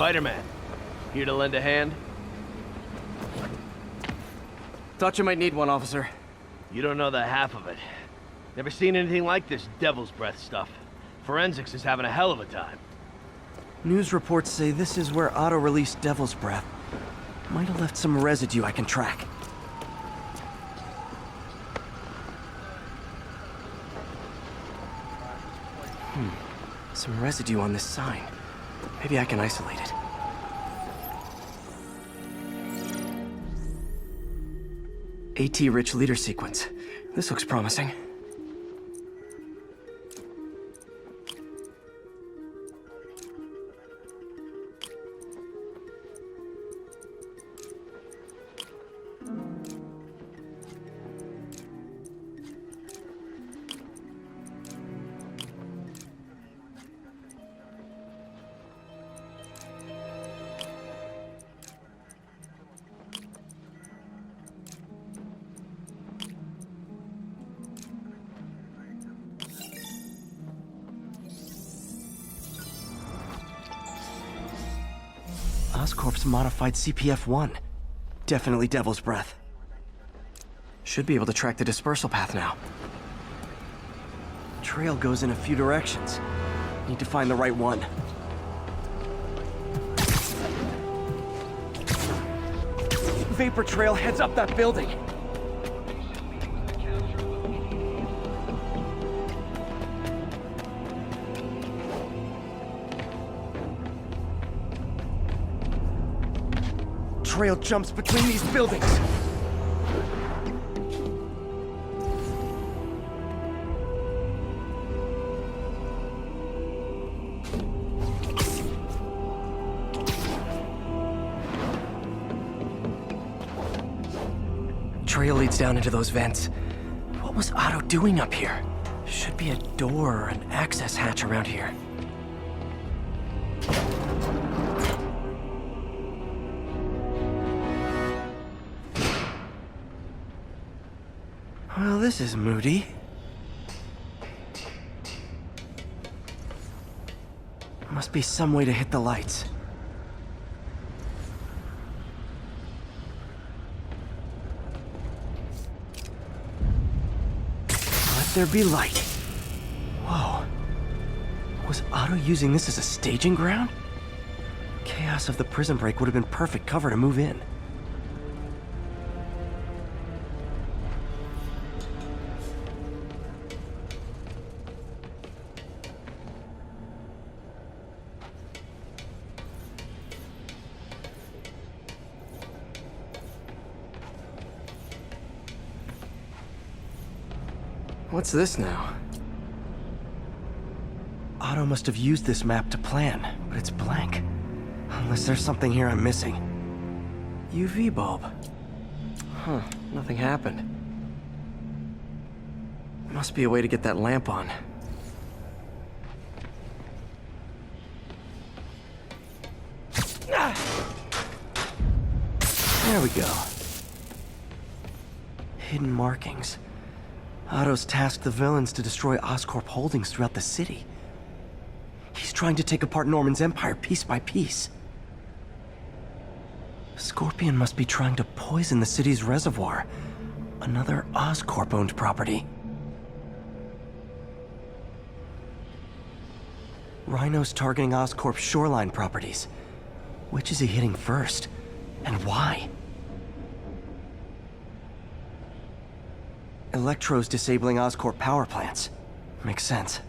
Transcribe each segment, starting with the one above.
Spiderman. Here to lend a hand? Thought you might need one, officer. You don't know the half of it. Never seen anything like this devil's breath stuff. Forensics is having a hell of a time. News reports say this is where Otto released Devil's Breath. Might have left some residue I can track. Some residue on this sign. Maybe I can isolate it. AT-rich leader sequence. This looks promising. Oscorp's modified CPF-1. Definitely Devil's Breath. Should be able to track the dispersal path now. Trail goes in a few directions. Need to find the right one. Vapor trail heads up that building. Trail jumps between these buildings. Trail leads down into those vents. What was Otto doing up here? Should be a door or an access hatch around here. Well, this is moody. Must be some way to hit the lights. Let there be light. Whoa. Was Otto using this as a staging ground? Chaos of the prison break would have been perfect cover to move in. What's this now? Otto must have used this map to plan, but it's blank. Unless there's something here I'm missing. UV bulb. Huh, nothing happened. Must be a way to get that lamp on. There we go. Hidden markings. Otto's tasked the villains to destroy Oscorp holdings throughout the city. He's trying to take apart Norman's empire piece by piece. Scorpion must be trying to poison the city's reservoir. Another Oscorp-owned property. Rhino's targeting Oscorp's shoreline properties. Which is he hitting first? And why? Electro's disabling Oscorp power plants. Makes sense.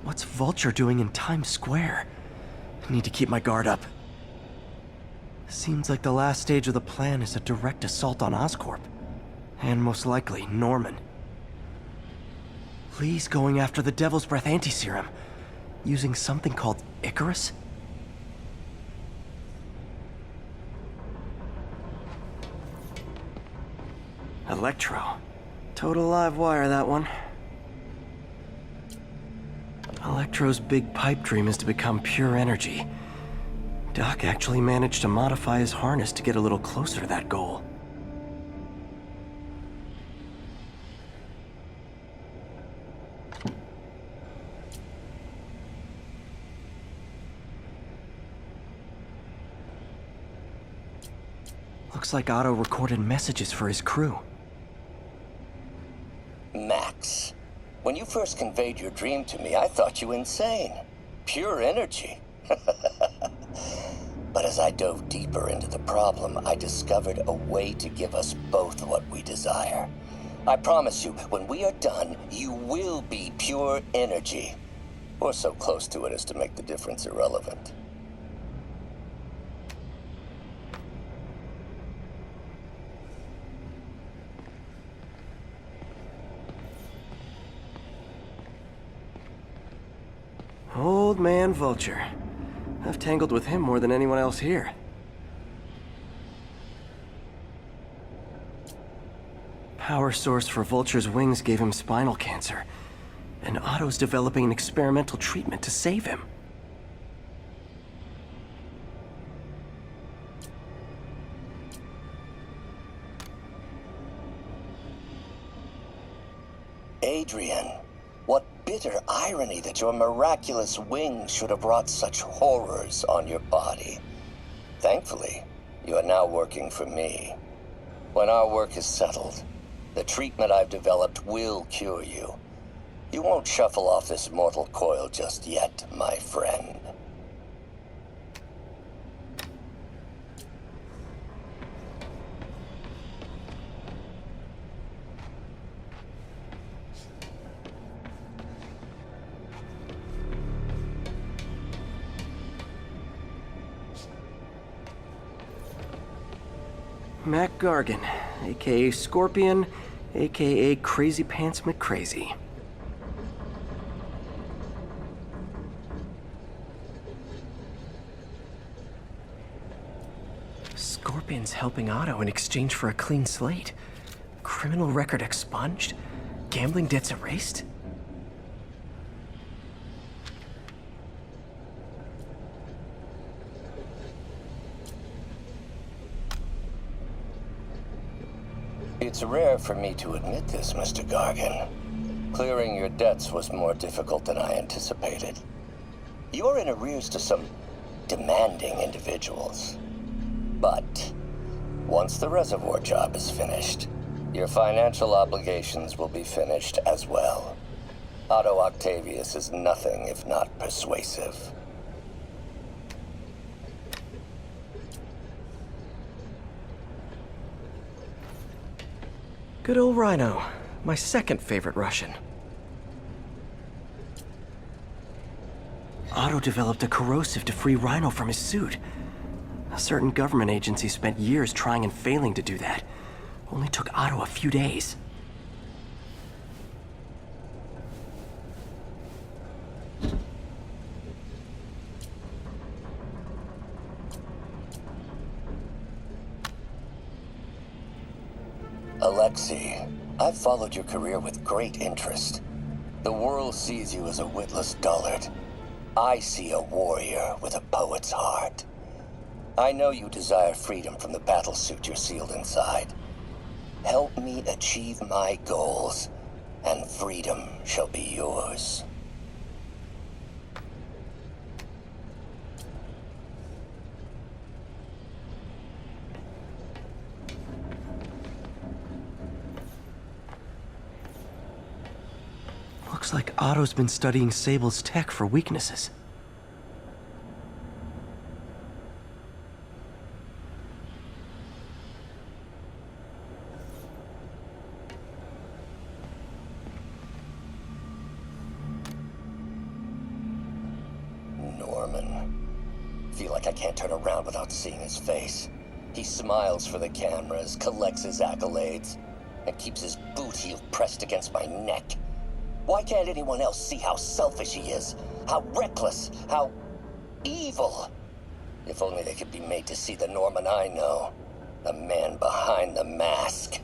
What's Vulture doing in Times Square? I need to keep my guard up. Seems like the last stage of the plan is a direct assault on Oscorp. And most likely, Norman. Lee's going after the Devil's Breath anti-serum, using something called Icarus? Electro. Total live wire, that one. Electro's big pipe dream is to become pure energy. Doc actually managed to modify his harness to get a little closer to that goal. Looks like Otto recorded messages for his crew. Max, when you first conveyed your dream to me, I thought you insane. Pure energy. But as I dove deeper into the problem, I discovered a way to give us both what we desire. I promise you, when we are done, you will be pure energy. Or so close to it as to make the difference irrelevant. Old man Vulture. I've tangled with him more than anyone else here. Power source for Vulture's wings gave him spinal cancer, and Otto's developing an experimental treatment to save him. Adrian, what bitter irony that your miraculous wings should have brought such horrors on your body. Thankfully, you are now working for me. When our work is settled, the treatment I've developed will cure you. You won't shuffle off this mortal coil just yet, my friend. Mac Gargan, aka Scorpion, aka Crazy Pants McCrazy. Scorpion's helping Otto in exchange for a clean slate. Criminal record expunged? Gambling debts erased? It's rare for me to admit this, Mr. Gargan. Clearing your debts was more difficult than I anticipated. You're in arrears to some demanding individuals. But once the reservoir job is finished, your financial obligations will be finished as well. Otto Octavius is nothing if not persuasive. Good old Rhino, my second favorite Russian. Otto developed a corrosive to free Rhino from his suit. A certain government agency spent years trying and failing to do that. Only took Otto a few days. Alexei, I've followed your career with great interest. The world sees you as a witless dullard. I see a warrior with a poet's heart. I know you desire freedom from the battlesuit you're sealed inside. Help me achieve my goals, and freedom shall be yours. Looks like Otto's been studying Sable's tech for weaknesses. Norman. Feel like I can't turn around without seeing his face. He smiles for the cameras, collects his accolades, and keeps his boot heel pressed against my neck. Why can't anyone else see how selfish he is? How reckless? How evil? If only they could be made to see the Norman I know. The man behind the mask.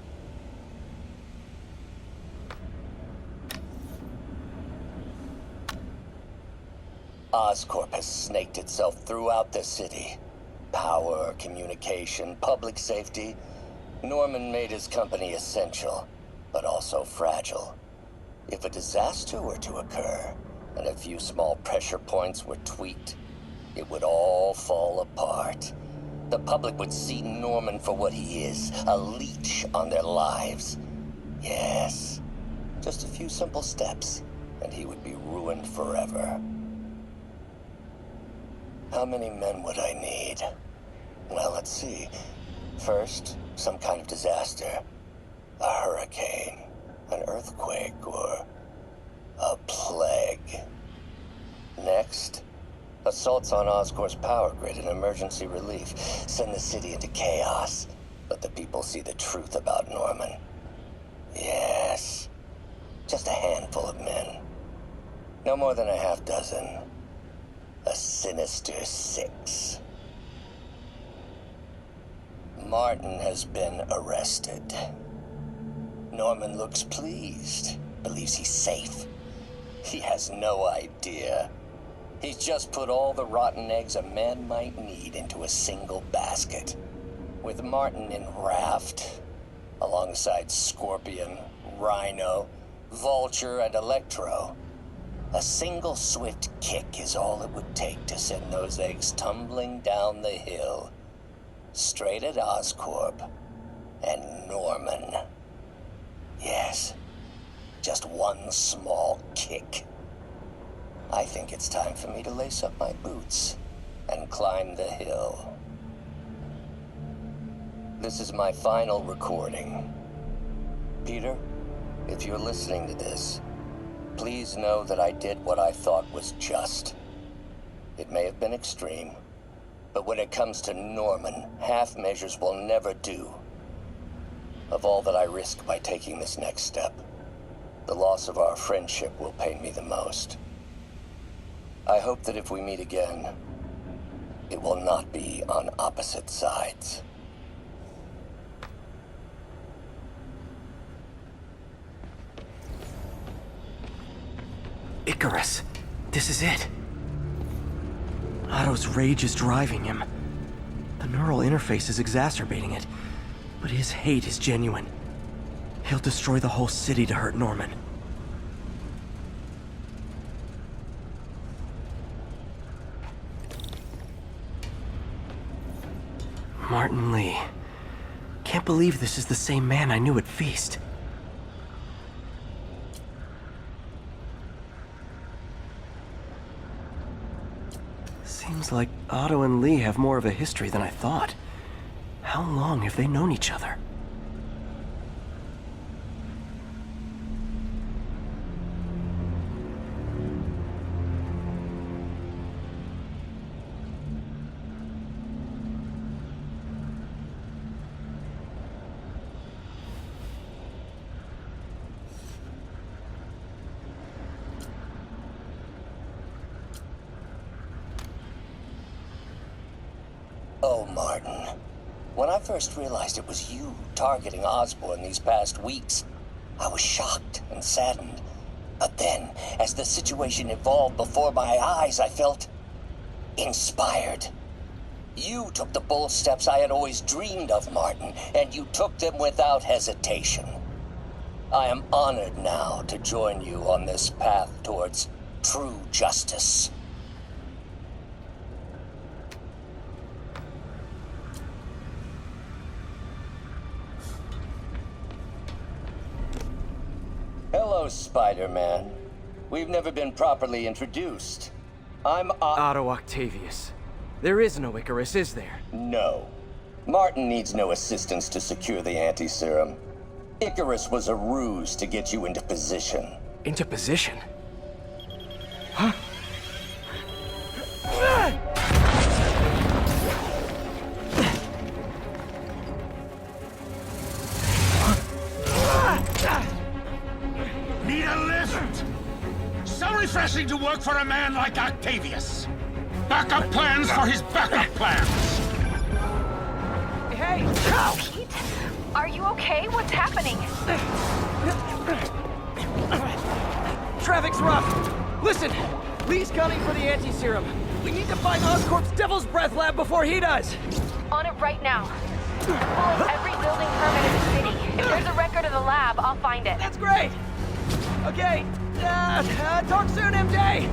Oscorp has snaked itself throughout the city. Power, communication, public safety. Norman made his company essential, but also fragile. If a disaster were to occur, and a few small pressure points were tweaked, it would all fall apart. the public would see Norman for what he is, a leech on their lives. Yes, just a few simple steps, and he would be ruined forever. How many men would I need? Well, let's see. First, some kind of disaster. A hurricane, an earthquake, or a plague. Next, assaults on Oscorp's power grid and emergency relief. Send the city into chaos. Let the people see the truth about Norman. Yes, just a handful of men. No more than a half dozen. A Sinister 6. Martin has been arrested. Norman looks pleased, believes he's safe. He has no idea. He's just put all the rotten eggs a man might need into a single basket. With Martin in raft, alongside Scorpion, Rhino, Vulture, and Electro, a single swift kick is all it would take to send those eggs tumbling down the hill, straight at Oscorp and Norman. Yes, just one small kick. I think it's time for me to lace up my boots and climb the hill. This is my final recording. Peter, if you're listening to this, please know that I did what I thought was just. It may have been extreme, but when it comes to Norman, half measures will never do. Of all that I risk by taking this next step, the loss of our friendship will pain me the most. I hope that if we meet again, it will not be on opposite sides. Icarus, this is it. Otto's rage is driving him. The neural interface is exacerbating it, but his hate is genuine. He'll destroy the whole city to hurt Norman. Martin Lee. Can't believe this is the same man I knew at Feast. Seems like Otto and Lee have more of a history than I thought. How long have they known each other? Oh, Martin. When I first realized it was you targeting Osborn these past weeks, I was shocked and saddened. But then, as the situation evolved before my eyes, I felt inspired. You took the bold steps I had always dreamed of, Martin, and you took them without hesitation. I am honored now to join you on this path towards true justice. Hello, Spider-Man. We've never been properly introduced. I'm Otto Octavius. There is no Icarus, is there? No. Martin needs no assistance to secure the anti-serum. Icarus was a ruse to get you into position. Into position? Huh? Need a lift? So refreshing to work for a man like Octavius. Backup plans for his backup plans. Hey! Pete, are you okay? What's happening? Traffic's rough. Listen, Lee's gunning for the anti-serum. We need to find Oscorp's Devil's Breath lab before he does. On it right now. Pull up every building permit in the city. If there's a record of the lab, I'll find it. That's great. Okay, talk soon, MJ.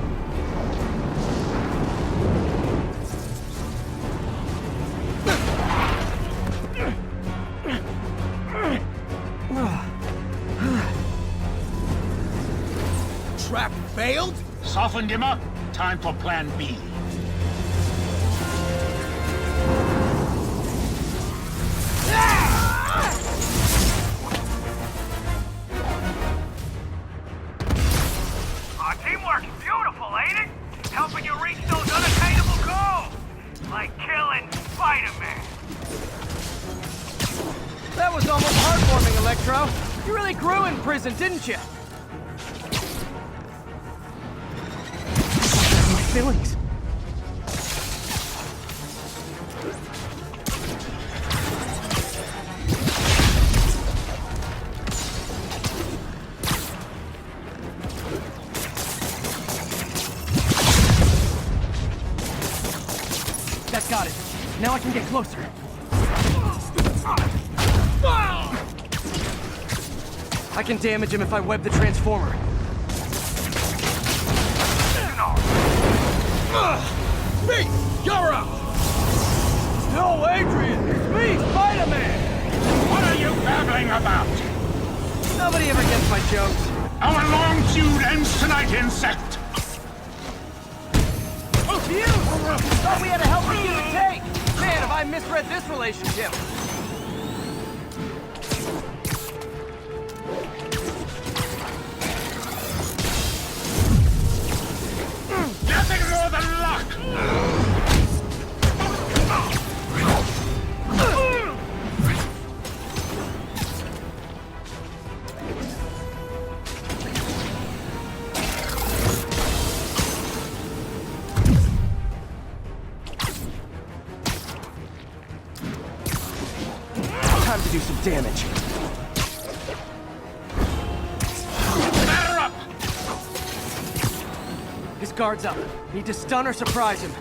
trap failed? Softened him up. Time for plan B. Our teamwork's beautiful, ain't it? Helping you reach those unattainable goals. Like killing Spiderman. That was almost heartwarming, Electro. You really grew in prison, didn't you? My feelings. That got it. Now I can get closer. I can damage him if I web the transformer. Me! You're up! No, Adrian! It's me, Spiderman! What are you babbling about? Nobody ever gets my jokes. Our long feud ends tonight, insect! Feud! Thought we had a helping give and take! Man, have I misread this relationship! Nothing more than luck! Time to do some damage. Batter up! His guard's up. Need to stun or surprise him.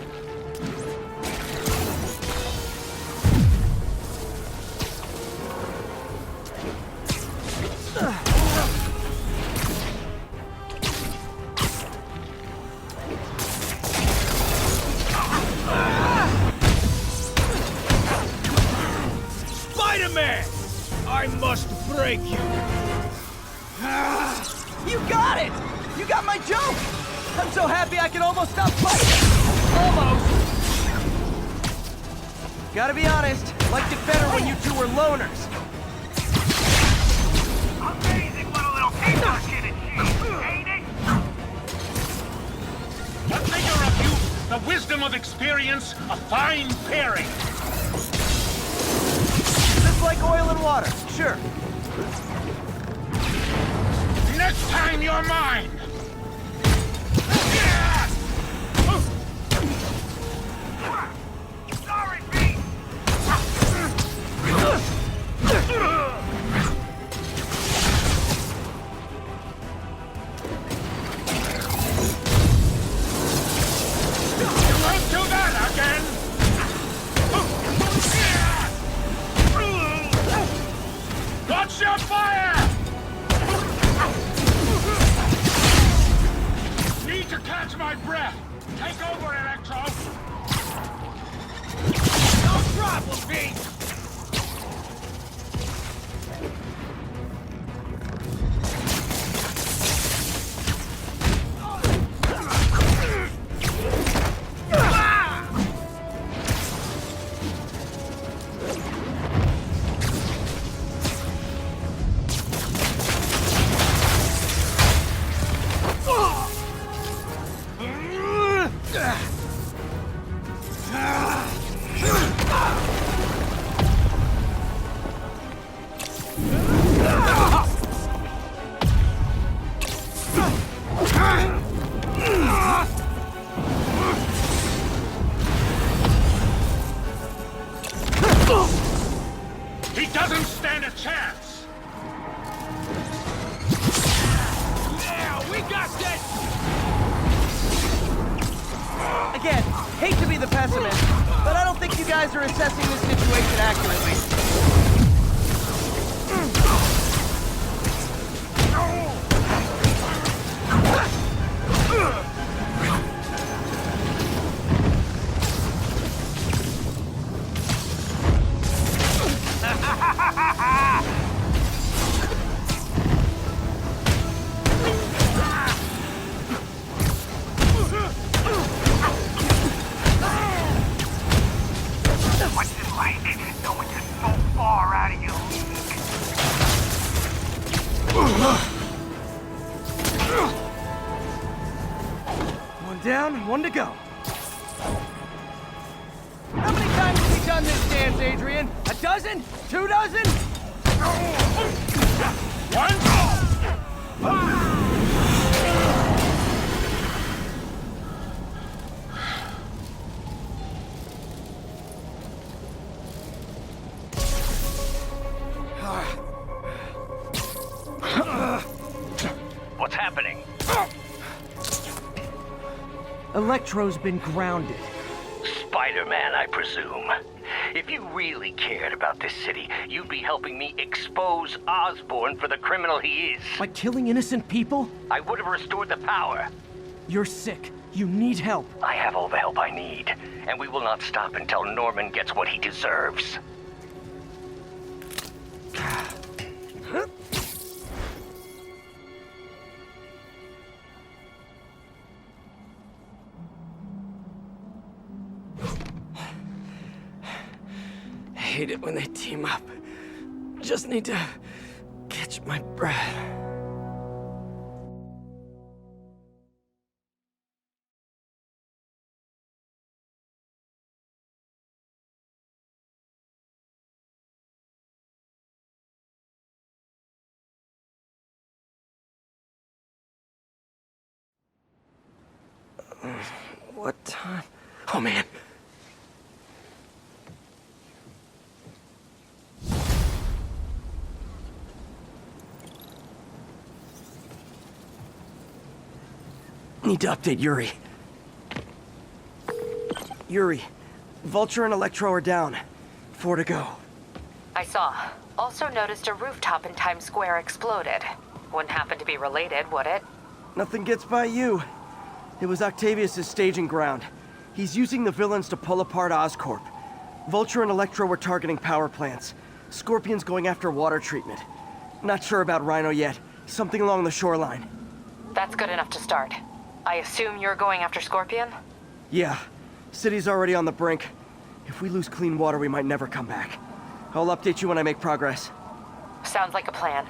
Spider-Man! I must break you! You got it! You got my joke! I'm so happy I can almost stop fighting! Almost! Gotta be honest, liked it better when you two were loners. Amazing what a little peanut can achieve, ain't it? The vigor of youth, the wisdom of experience, a fine pairing. Just like oil and water, sure. Next time you're mine! Sorry, Pete. You won't do that again! Watch your fire! Need to catch my breath. Take over, Electro. No problem, Pete. He doesn't stand a chance! Yeah, we got this! Again, hate to be the pessimist, but I don't think you guys are assessing this situation accurately. down, 1 to go. How many times have we done this dance, Adrian? A dozen? 2 dozen? What's happening? Electro's been grounded. Spiderman, I presume. If you really cared about this city, you'd be helping me expose Osborn for the criminal he is. By killing innocent people? I would have restored the power. You're sick. You need help. I have all the help I need, and we will not stop until Norman gets what he deserves. I hate it when they team up. Just need to catch my breath. What time? Oh, man. Need to update Yuri. Yuri, Vulture and Electro are down. 4 to go. I saw. Also noticed a rooftop in Times Square exploded. Wouldn't happen to be related, would it? Nothing gets by you. It was Octavius' staging ground. He's using the villains to pull apart Oscorp. Vulture and Electro were targeting power plants. Scorpion's going after water treatment. Not sure about Rhino yet. Something along the shoreline. That's good enough to start. I assume you're going after Scorpion? Yeah. City's already on the brink. If we lose clean water, we might never come back. I'll update you when I make progress. Sounds like a plan.